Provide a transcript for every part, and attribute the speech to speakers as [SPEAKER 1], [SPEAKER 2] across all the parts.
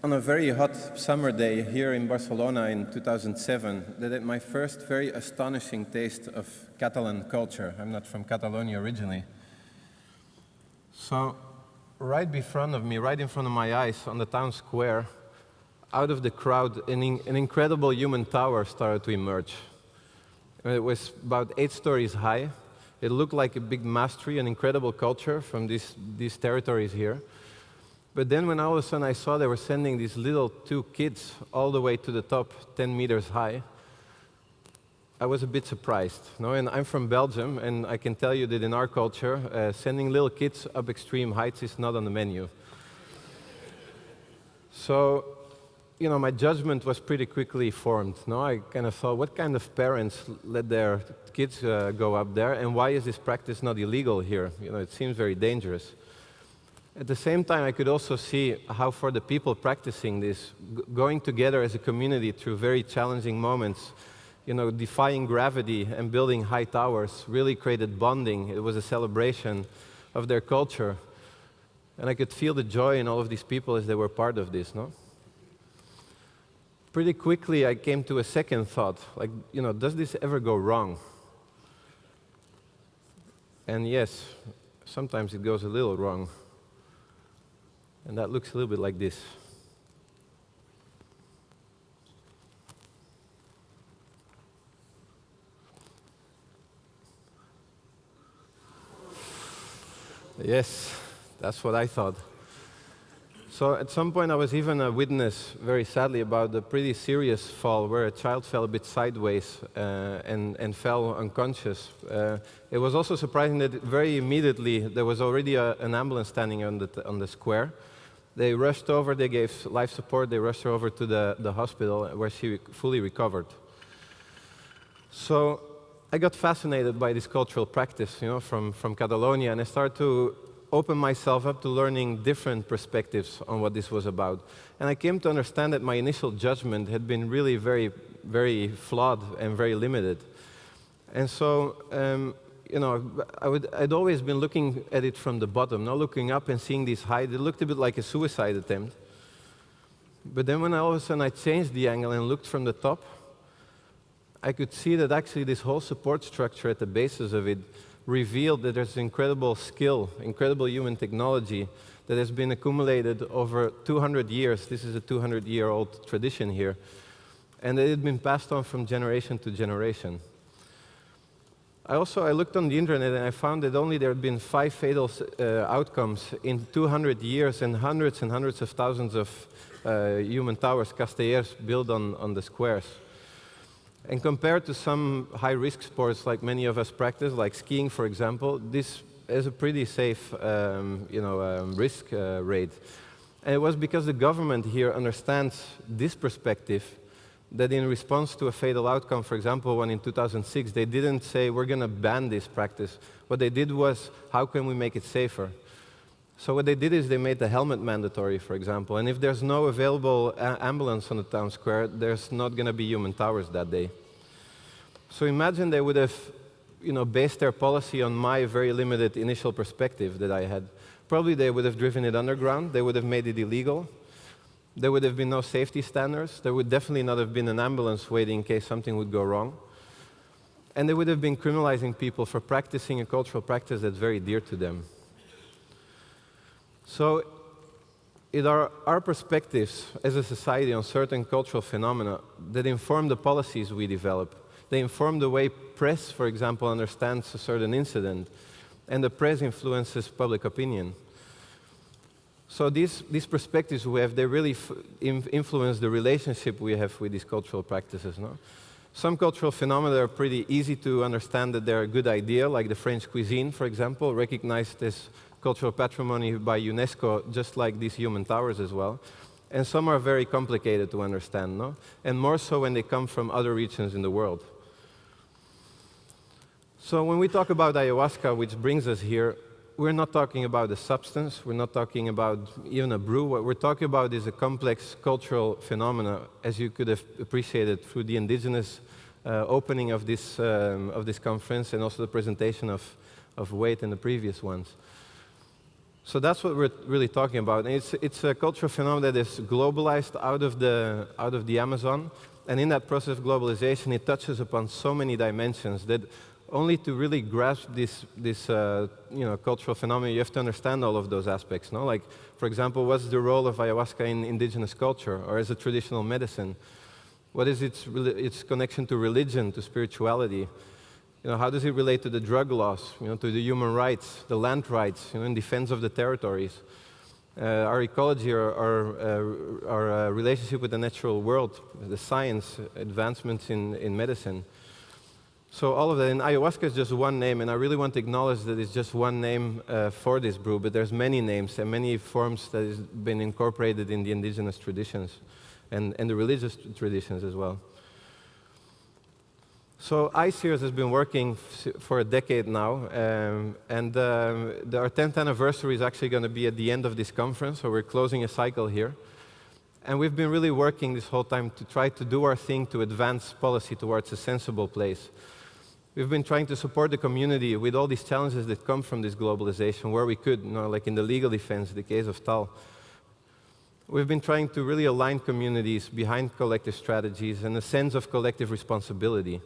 [SPEAKER 1] on a very hot summer day here in Barcelona in 2007 that I had my first very astonishing taste of Catalan culture. I'm not from Catalonia originally. So right in front of me, right in front of my eyes on the town square, out of the crowd, an incredible human tower started to emerge. It was about 8 stories high. It looked like a big mastery, an incredible culture from these territories here. But then when all of a sudden I saw they were sending these little 2 kids all the way to the top, 10 meters high, I was a bit surprised. No? And I'm from Belgium, and I can tell you that in our culture, sending little kids up extreme heights is not on the menu. So, you know, my judgment was pretty quickly formed. No? I kind of thought, what kind of parents let their kids go up there, and why is this practice not illegal here? You know, it seems very dangerous. At the same time, I could also see how for the people practicing this, going together as a community through very challenging moments, you know, defying gravity and building high towers really created bonding. It was a celebration of their culture. And I could feel the joy in all of these people as they were part of this, no? Pretty quickly, I came to a second thought, like, you know, does this ever go wrong? And yes, sometimes it goes a little wrong. And that looks a little bit like this. Yes, that's what I thought. So at some point I was even a witness, very sadly, about a pretty serious fall where a child fell a bit sideways and fell unconscious. It was also surprising that very immediately there was already an ambulance standing on the square. They rushed over, they gave life support, they rushed her over to the hospital where she fully recovered. So I got fascinated by this cultural practice, you know, from Catalonia, and I started to open myself up to learning different perspectives on what this was about. And I came to understand that my initial judgment had been really very, very flawed and very limited. And so, you know, I'd always been looking at it from the bottom, not looking up and seeing this height. It looked a bit like a suicide attempt. But then when all of a sudden I changed the angle and looked from the top, I could see that actually this whole support structure at the basis of it revealed that there's incredible skill, incredible human technology that has been accumulated over 200 years. This is a 200-year-old tradition here. And it had been passed on from generation to generation. I looked on the internet and I found that only there had been 5 fatal outcomes in 200 years and hundreds of thousands of human towers, castellers, built on the squares. And compared to some high-risk sports like many of us practice, like skiing, for example, this is a pretty safe risk rate. And it was because the government here understands this perspective that in response to a fatal outcome, for example, when in 2006, they didn't say, we're going to ban this practice. What they did was, how can we make it safer? So what they did is they made the helmet mandatory, for example. And if there's no available ambulance on the town square, there's not going to be human towers that day. So imagine they would have, you know, based their policy on my very limited initial perspective that I had. Probably they would have driven it underground. They would have made it illegal. There would have been no safety standards. There would definitely not have been an ambulance waiting in case something would go wrong. And they would have been criminalizing people for practicing a cultural practice that's very dear to them. So it are our perspectives as a society on certain cultural phenomena that inform the policies we develop. They inform the way press, for example, understands a certain incident, and the press influences public opinion. So these perspectives we have, they really influence the relationship we have with these cultural practices. No? Some cultural phenomena are pretty easy to understand that they're a good idea, like the French cuisine, for example, recognized as cultural patrimony by UNESCO, just like these human towers as well. And some are very complicated to understand, no? And more so when they come from other regions in the world. So when we talk about ayahuasca, which brings us here, we're not talking about a substance, we're not talking about even a brew. What we're talking about is a complex cultural phenomena, as you could have appreciated through the indigenous opening of this conference and also the presentation of Wade and the previous ones. So that's what we're really talking about. And it's a cultural phenomenon that is globalized out of the Amazon. And in that process of globalization, it touches upon so many dimensions that only to really grasp this cultural phenomenon, you have to understand all of those aspects. No? Like, for example, what's the role of ayahuasca in indigenous culture or as a traditional medicine? What is its connection to religion, to spirituality? How does it relate to the drug laws, to the human rights, the land rights, in defense of the territories, our ecology, our relationship with the natural world, the science, advancements in medicine. So all of that, and ayahuasca is just one name, and I really want to acknowledge that it's just one name for this brew, but there's many names and many forms that has been incorporated in the indigenous traditions and the religious traditions as well. So ICEERS has been working for a decade now, and our 10th anniversary is actually going to be at the end of this conference, so we're closing a cycle here. And we've been really working this whole time to try to do our thing to advance policy towards a sensible place. We've been trying to support the community with all these challenges that come from this globalization where we could, like in the legal defense, the case of Tal. We've been trying to really align communities behind collective strategies and a sense of collective responsibility.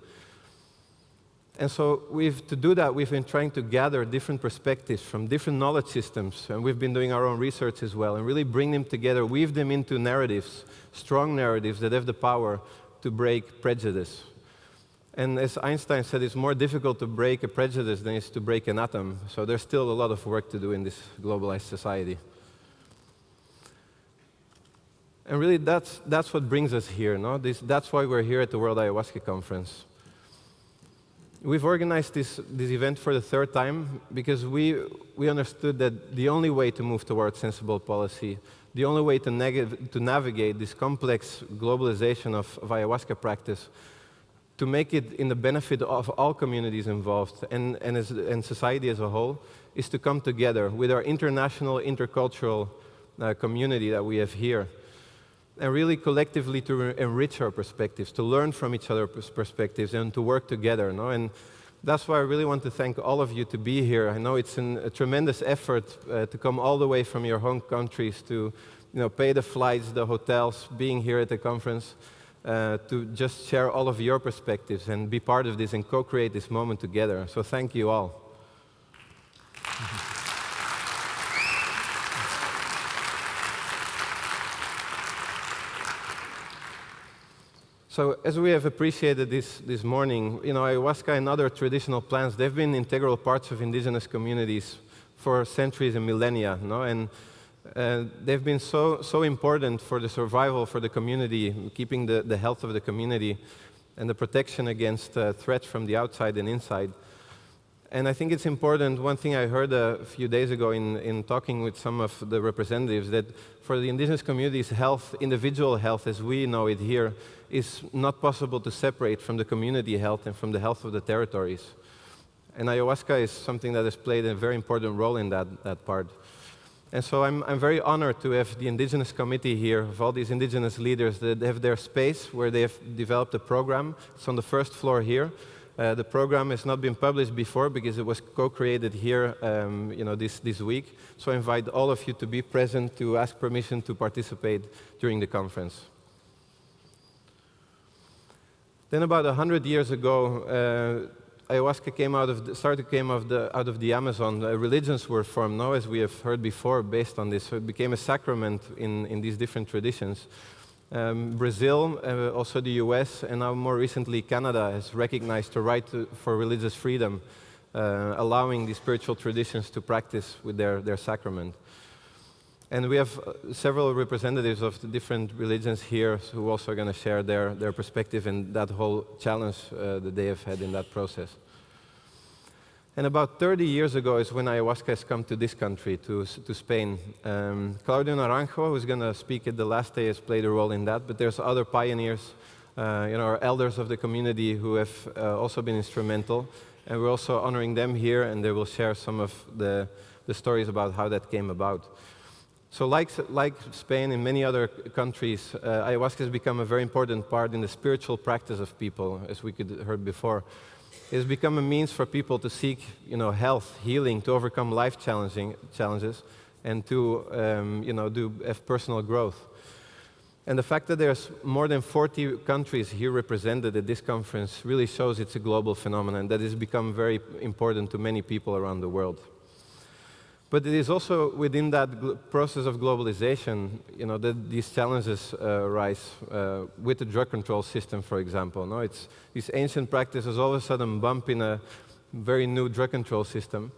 [SPEAKER 1] And so to do that, we've been trying to gather different perspectives from different knowledge systems, and we've been doing our own research as well, and really bring them together, weave them into narratives, strong narratives that have the power to break prejudice. And as Einstein said, it's more difficult to break a prejudice than it is to break an atom. So there's still a lot of work to do in this globalized society. And really, that's what brings us here. No? That's why we're here at the World Ayahuasca Conference. We've organized this event for the third time because we understood that the only way to move towards sensible policy, the only way to navigate this complex globalization of ayahuasca practice, to make it in the benefit of all communities involved and society as a whole, is to come together with our international, intercultural community that we have here, and really collectively to enrich our perspectives, to learn from each other's perspectives and to work together. No? And that's why I really want to thank all of you to be here. I know it's a tremendous effort to come all the way from your home countries to pay the flights, the hotels, being here at the conference, to just share all of your perspectives and be part of this and co-create this moment together. So thank you all. So as we have appreciated this morning, ayahuasca and other traditional plants, they've been integral parts of indigenous communities for centuries and millennia, and they've been so important for the survival for the community, keeping the health of the community and the protection against threats from the outside and inside. And I think it's important, one thing I heard a few days ago in talking with some of the representatives, that for the indigenous communities' health, individual health as we know it here, is not possible to separate from the community health and from the health of the territories. And ayahuasca is something that has played a very important role in that part. And so I'm very honored to have the Indigenous Committee here, of all these Indigenous leaders that have their space where they have developed a program. It's on the first floor here. The program has not been published before because it was co-created here this week. So I invite all of you to be present, to ask permission to participate during the conference. Then about 100 years ago, ayahuasca came out of the Amazon. Religions were formed now, as we have heard before, based on this. So it became a sacrament in these different traditions. Brazil, also the US, and now more recently Canada has recognized the right for religious freedom, allowing these spiritual traditions to practice with their sacrament. And we have several representatives of the different religions here who also are going to share their perspective and that whole challenge that they have had in that process. And about 30 years ago is when ayahuasca has come to this country, to Spain. Claudio Naranjo, who's going to speak at the last day, has played a role in that, but there's other pioneers, our elders of the community who have also been instrumental, and we're also honoring them here, and they will share some of the stories about how that came about. So like Spain and many other countries, ayahuasca has become a very important part in the spiritual practice of people, as we could heard before. It has become a means for people to seek health, healing, to overcome life challenges, and to have personal growth. And the fact that there's more than 40 countries here represented at this conference really shows it's a global phenomenon that has become very important to many people around the world. But it is also within that process of globalization, that these challenges arise with the drug control system, for example. No, it's these ancient practices all of a sudden bump in a very new drug control system,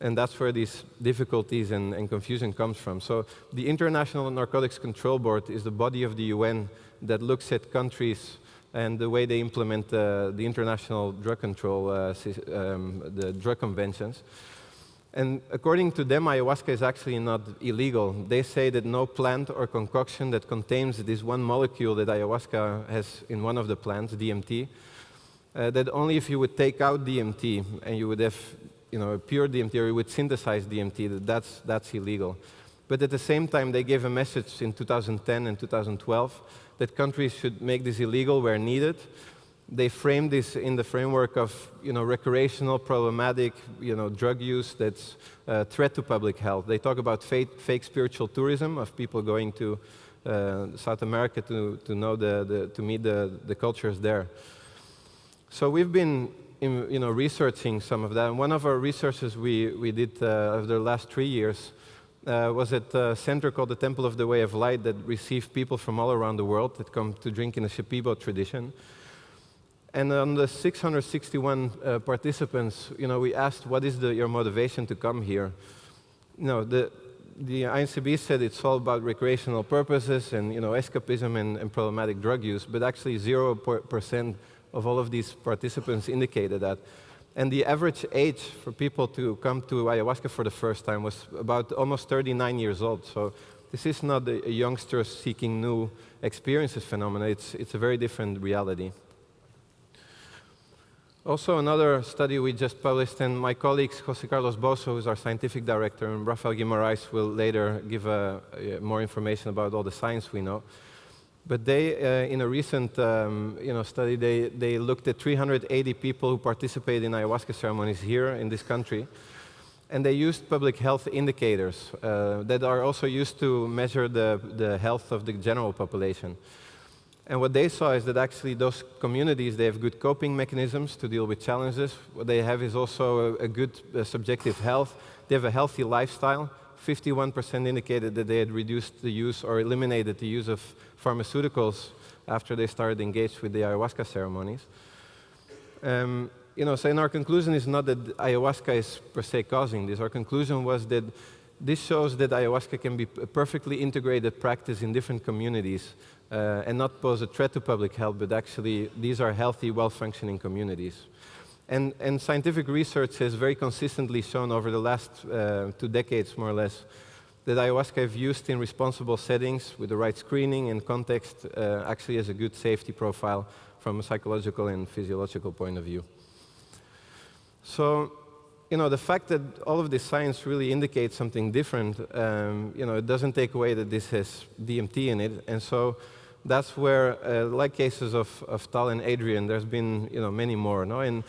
[SPEAKER 1] and that's where these difficulties and confusion comes from. So the International Narcotics Control Board is the body of the UN that looks at countries and the way they implement the international drug control, the drug conventions. And according to them, ayahuasca is actually not illegal. They say that no plant or concoction that contains this one molecule that ayahuasca has in one of the plants, DMT, that only if you would take out DMT and you would have pure DMT, or you would synthesize DMT, that's illegal. But at the same time, they gave a message in 2010 and 2012 that countries should make this illegal where needed. They framed this in the framework of recreational, problematic drug use that's a threat to public health. They talk about fake spiritual tourism of people going to South America to meet the cultures there. So we've been researching some of that. And one of our researches we did over the last 3 years was at a center called the Temple of the Way of Light that received people from all around the world that come to drink in the Shipibo tradition. And on the 661 participants, we asked, what is your motivation to come here? The INCB said it's all about recreational purposes and escapism and problematic drug use, but actually 0% of all of these participants indicated that. And the average age for people to come to ayahuasca for the first time was about almost 39 years old. So this is not a youngster seeking new experiences phenomenon. It's a very different reality. Also, another study we just published, and my colleagues, José Carlos Bozo, who's our scientific director, and Rafael Guimarães will later give more information about all the science we know. But they, in a recent study, they looked at 380 people who participated in ayahuasca ceremonies here in this country, and they used public health indicators that are also used to measure the health of the general population. And what they saw is that actually those communities, they have good coping mechanisms to deal with challenges. What they have is also a good subjective health. They have a healthy lifestyle. 51% indicated that they had reduced the use or eliminated the use of pharmaceuticals after they started engaged with the ayahuasca ceremonies. So in our conclusion is not that ayahuasca is per se causing this. Our conclusion was that this shows that ayahuasca can be a perfectly integrated practice in different communities and not pose a threat to public health, but actually these are healthy, well-functioning communities. And scientific research has very consistently shown over the last 2 decades, more or less, that ayahuasca, if used in responsible settings with the right screening and context, actually has a good safety profile from a psychological and physiological point of view. So, the fact that all of this science really indicates something different, it doesn't take away that this has DMT in it. And so that's where, like cases of Tal and Adrian, there's been many more. No? And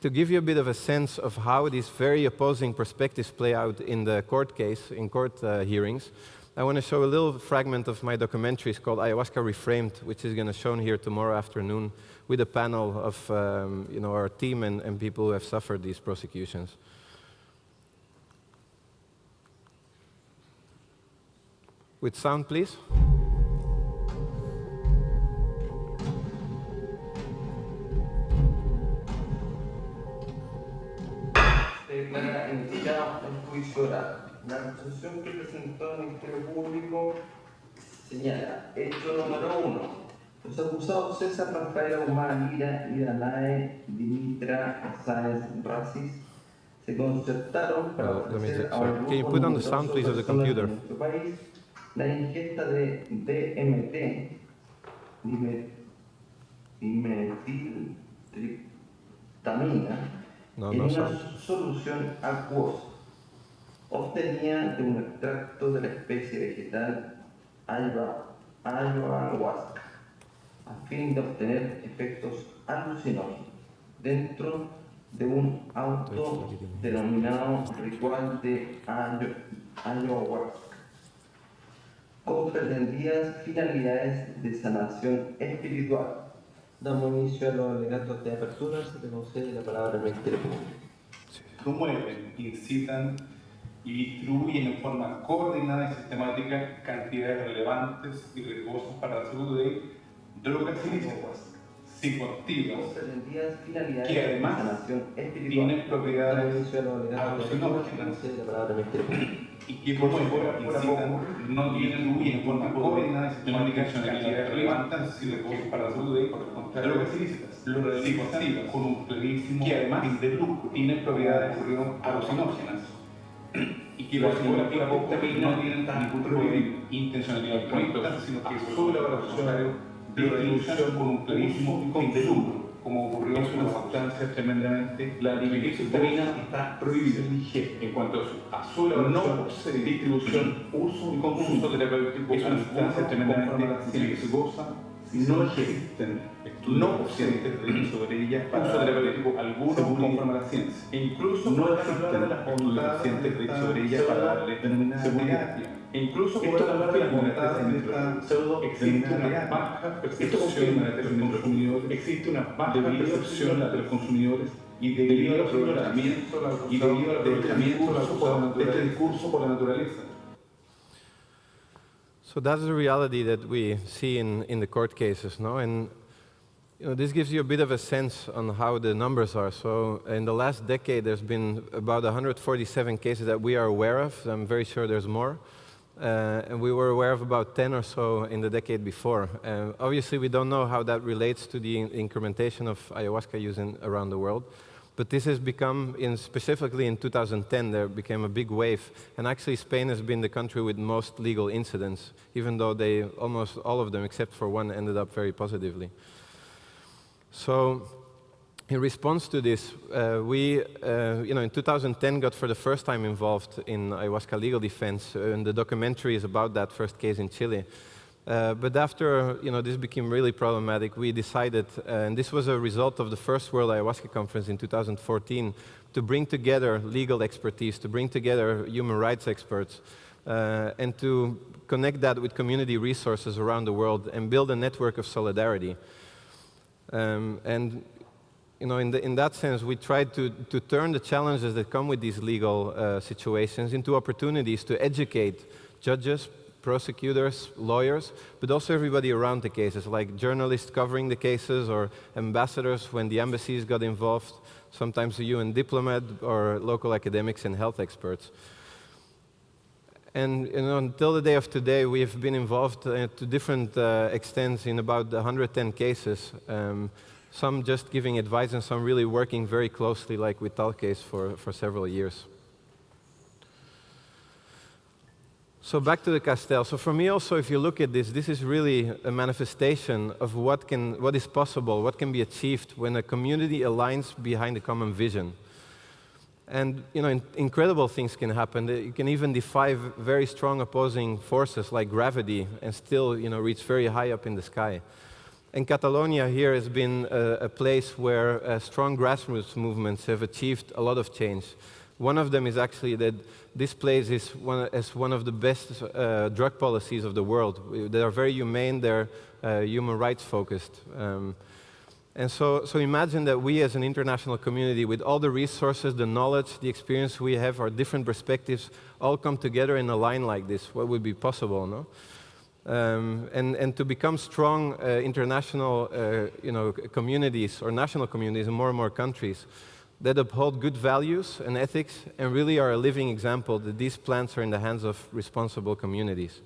[SPEAKER 1] to give you a bit of a sense of how these very opposing perspectives play out in the court case, in court hearings, I want to show a little fragment of my documentary. It's called Ayahuasca Reframed, which is going to be shown here tomorrow afternoon with a panel of our team and people who have suffered these prosecutions. With sound, please.
[SPEAKER 2] Iniciamos el juicio oral. La acusación que presentó el Ministerio Público señala: hecho número 1. Los acusados César Rafael Ahumada Lira y Danae Dimitra Sáenz Racis se concertaron para ofrecer a un grupo numeroso de personas de nuestro país la ingesta de DMT, dimetiltriptamina, en una solución acuosa, obtenida de un extracto de la especie vegetal ayahuasca, a fin de obtener efectos alucinógenos, dentro de un auto denominado ritual de Ayahuasca, con pretendidas finalidades de sanación espiritual. Damos inicio a los alegatos de apertura. Se te concede la palabra al Ministerio Público.
[SPEAKER 3] Promueven, incitan y distribuyen en forma coordinada y sistemática cantidades relevantes y riesgosas para la salud de drogas ilícitas, psicoactivas, que además tienen propiedades alucinógenas y que promueven, incitan, no distribuyen en forma coordinada y sistemática cantidades relevantes y riesgosas para la salud de drogas ilícitas, psicoactivas, con un clarísimo fin de lucro, tienen propiedades alucinógenas y que por ninguna no tienen ningún tipo de intencionalidad correcta, sino que es su elaboración de distribución con un clarísimo fin de lucro, como ocurrió en una sustancia tremendamente. La distribución está prohibida en cuanto a su elaboración, distribución, uso y consumo terapéutico. Es una sustancia tremendamente riesgosa. No existen estudios recientes sobre ella para uso terapéutico alguno conforme a la ciencia. E incluso no existen estudios recientes sobre ella para darle seguridad. E incluso por hablar de las bondades pseudo existe una baja percepción de los consumidores, existe una baja percepción de los consumidores y debido al aprovechamiento de este discurso por la naturaleza.
[SPEAKER 1] So that's the reality that we see in the court cases, no? And this gives you a bit of a sense on how the numbers are. So in the last decade, there's been about 147 cases that we are aware of. I'm very sure there's more. And we were aware of about 10 or so in the decade before. Obviously, we don't know how that relates to the incrementation of ayahuasca use around the world. But this has become, specifically in 2010, there became a big wave. And actually, Spain has been the country with most legal incidents, even though almost all of them, except for one, ended up very positively. So in response to this, we, in 2010, got for the first time involved in ayahuasca legal defense, and the documentary is about that first case in Chile. But after this became really problematic, we decided, and this was a result of the first World Ayahuasca Conference in 2014, to bring together legal expertise, to bring together human rights experts, and to connect that with community resources around the world and build a network of solidarity. In that sense, we tried to turn the challenges that come with these legal situations into opportunities to educate judges, prosecutors, lawyers, but also everybody around the cases, like journalists covering the cases or ambassadors when the embassies got involved, sometimes a UN diplomat or local academics and health experts. And until the day of today, we have been involved to different extents in about 110 cases, some just giving advice and some really working very closely, like with Tal's case for several years. So back to the Castel. So for me also, if you look at this, this is really a manifestation of what is possible, what can be achieved when a community aligns behind a common vision. And incredible things can happen. You can even defy very strong opposing forces like gravity and still reach very high up in the sky. And Catalonia here has been a place where strong grassroots movements have achieved a lot of change. One of them is actually that this place is one of the best drug policies of the world. They are very humane, they're human rights focused. And so imagine that we as an international community, with all the resources, the knowledge, the experience we have, our different perspectives, all come together in a line like this. What would be possible, no? And to become strong international communities or national communities in more and more countries that uphold good values and ethics and really are a living example that these plants are in the hands of responsible communities.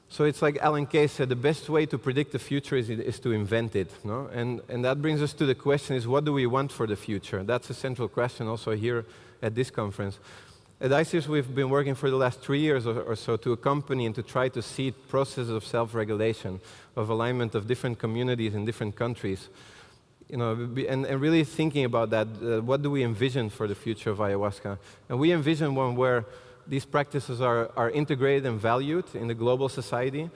[SPEAKER 1] So it's like Alan Kay said, the best way to predict the future is to invent it. No? And that brings us to the question is, what do we want for the future? That's a central question also here at this conference. At ICEERS, we've been working for the last 3 years or so to accompany and to try to seed processes of self-regulation, of alignment of different communities in different countries. And really thinking about that, what do we envision for the future of ayahuasca? And we envision one where these practices are integrated and valued in the global society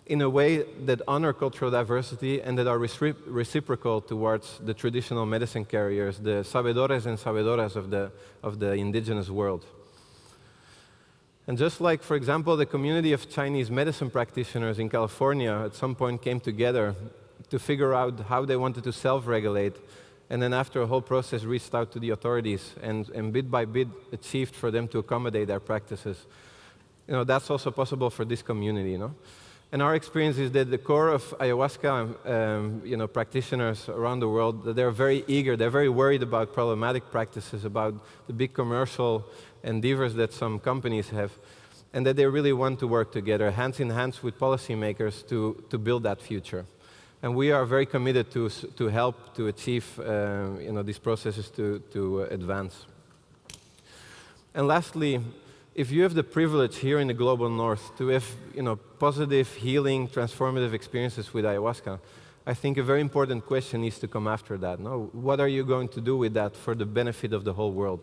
[SPEAKER 1] in a way that honor cultural diversity and that are reciprocal towards the traditional medicine carriers, the sabedores and sabedoras of the indigenous world. And just like, for example, the community of Chinese medicine practitioners in California at some point came together to figure out how they wanted to self-regulate, and then after a whole process reached out to the authorities and bit by bit achieved for them to accommodate their practices. That's also possible for this community, And our experience is that the core of ayahuasca, practitioners around the world, that they're very eager, they're very worried about problematic practices, about the big commercial endeavors that some companies have, and that they really want to work together, hands in hands with policymakers to build that future. And we are very committed to help to achieve, these processes to advance. And lastly, if you have the privilege here in the Global North to have positive, healing, transformative experiences with ayahuasca, I think a very important question needs to come after that. No? What are you going to do with that for the benefit of the whole world?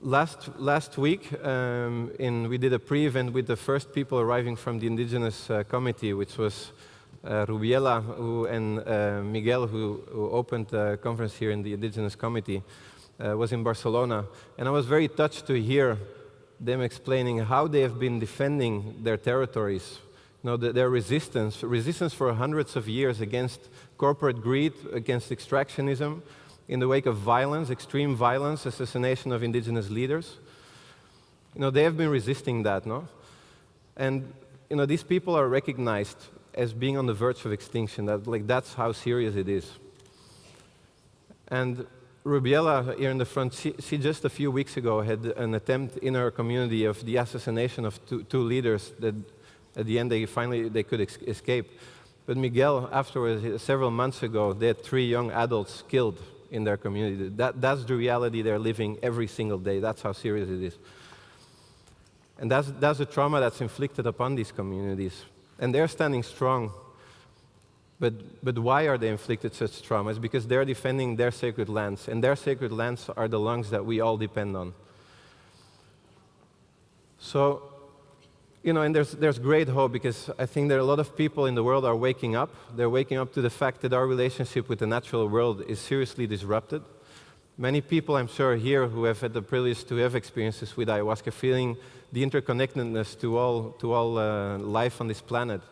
[SPEAKER 1] Last week, we did a pre-event with the first people arriving from the indigenous committee, which was Rubiela and Miguel, who opened the conference here in the indigenous committee. Was in Barcelona, and I was very touched to hear them explaining how they have been defending their territories, their resistance for hundreds of years against corporate greed, against extractionism, in the wake of violence, extreme violence, assassination of indigenous leaders. They have been resisting that, And these people are recognized as being on the verge of extinction. That's how serious it is. And Rubiela here in the front, she just a few weeks ago had an attempt in her community of the assassination of two leaders that at the end they could escape. But Miguel, afterwards, several months ago, they had 3 young adults killed in their community. That's the reality they're living every single day. That's how serious it is. And that's the trauma that's inflicted upon these communities. And they're standing strong. But why are they inflicted such trauma? It's because they're defending their sacred lands, and their sacred lands are the lungs that we all depend on. So, and there's great hope, because I think that a lot of people in the world are waking up. They're waking up to the fact that our relationship with the natural world is seriously disrupted. Many people, I'm sure, here who have had the privilege to have experiences with ayahuasca, feeling the interconnectedness to all life on this planet,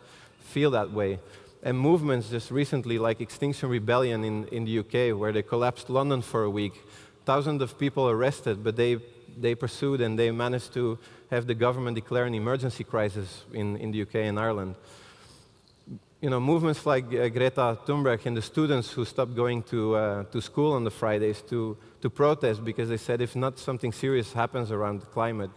[SPEAKER 1] feel that way. And movements just recently, like Extinction Rebellion in the UK, where they collapsed London for a week, thousands of people arrested, but they pursued and they managed to have the government declare an emergency crisis in the UK and Ireland. Movements like Greta Thunberg and the students who stopped going to school on the Fridays to protest because they said if not something serious happens around the climate,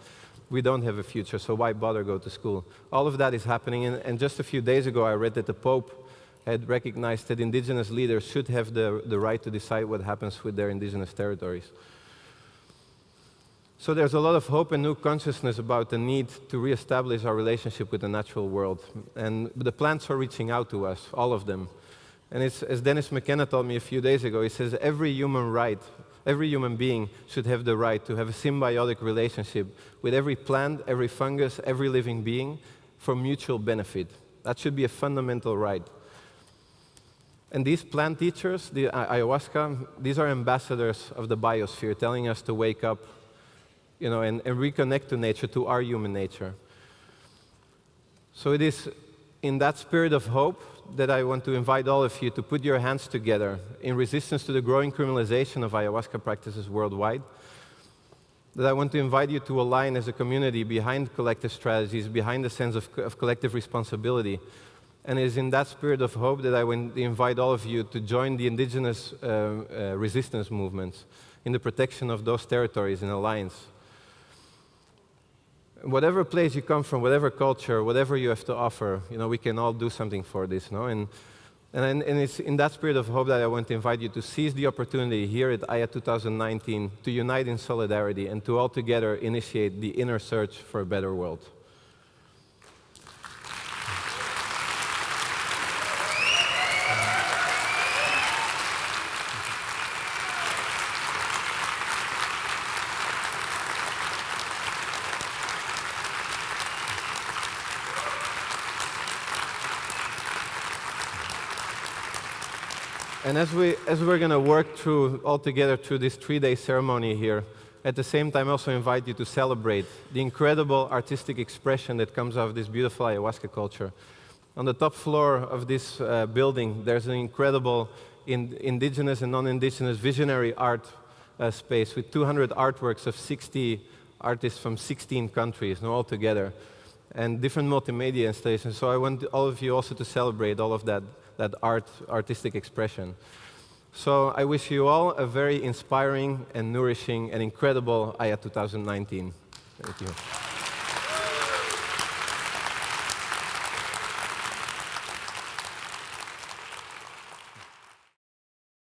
[SPEAKER 1] we don't have a future, so why bother go to school? All of that is happening, and just a few days ago I read that the Pope had recognized that indigenous leaders should have the right to decide what happens with their indigenous territories. So there's a lot of hope and new consciousness about the need to reestablish our relationship with the natural world. And the plants are reaching out to us, all of them. And it's, as Dennis McKenna told me a few days ago, he says every human being should have the right to have a symbiotic relationship with every plant, every fungus, every living being for mutual benefit. That should be a fundamental right. And these plant teachers, the ayahuasca, these are ambassadors of the biosphere, telling us to wake up, and reconnect to nature, to our human nature. So it is in that spirit of hope that I want to invite all of you to put your hands together in resistance to the growing criminalization of ayahuasca practices worldwide, that I want to invite you to align as a community behind collective strategies, behind the sense of collective responsibility. And it is in that spirit of hope that I want to invite all of you to join the indigenous resistance movements in the protection of those territories in alliance. Whatever place you come from, whatever culture, whatever you have to offer, we can all do something for this, And it's in that spirit of hope that I want to invite you to seize the opportunity here at AYA 2019 to unite in solidarity and to all together initiate the inner search for a better world. And as we're going to work all together through this 3-day ceremony here, at the same time also invite you to celebrate the incredible artistic expression that comes out of this beautiful ayahuasca culture. On the top floor of this building, there's an incredible indigenous and non-indigenous visionary art space with 200 artworks of 60 artists from 16 countries, all together, and different multimedia installations. So I want all of you also to celebrate all of that artistic expression. So I wish you all a very inspiring and nourishing and incredible Aya 2019. Thank you.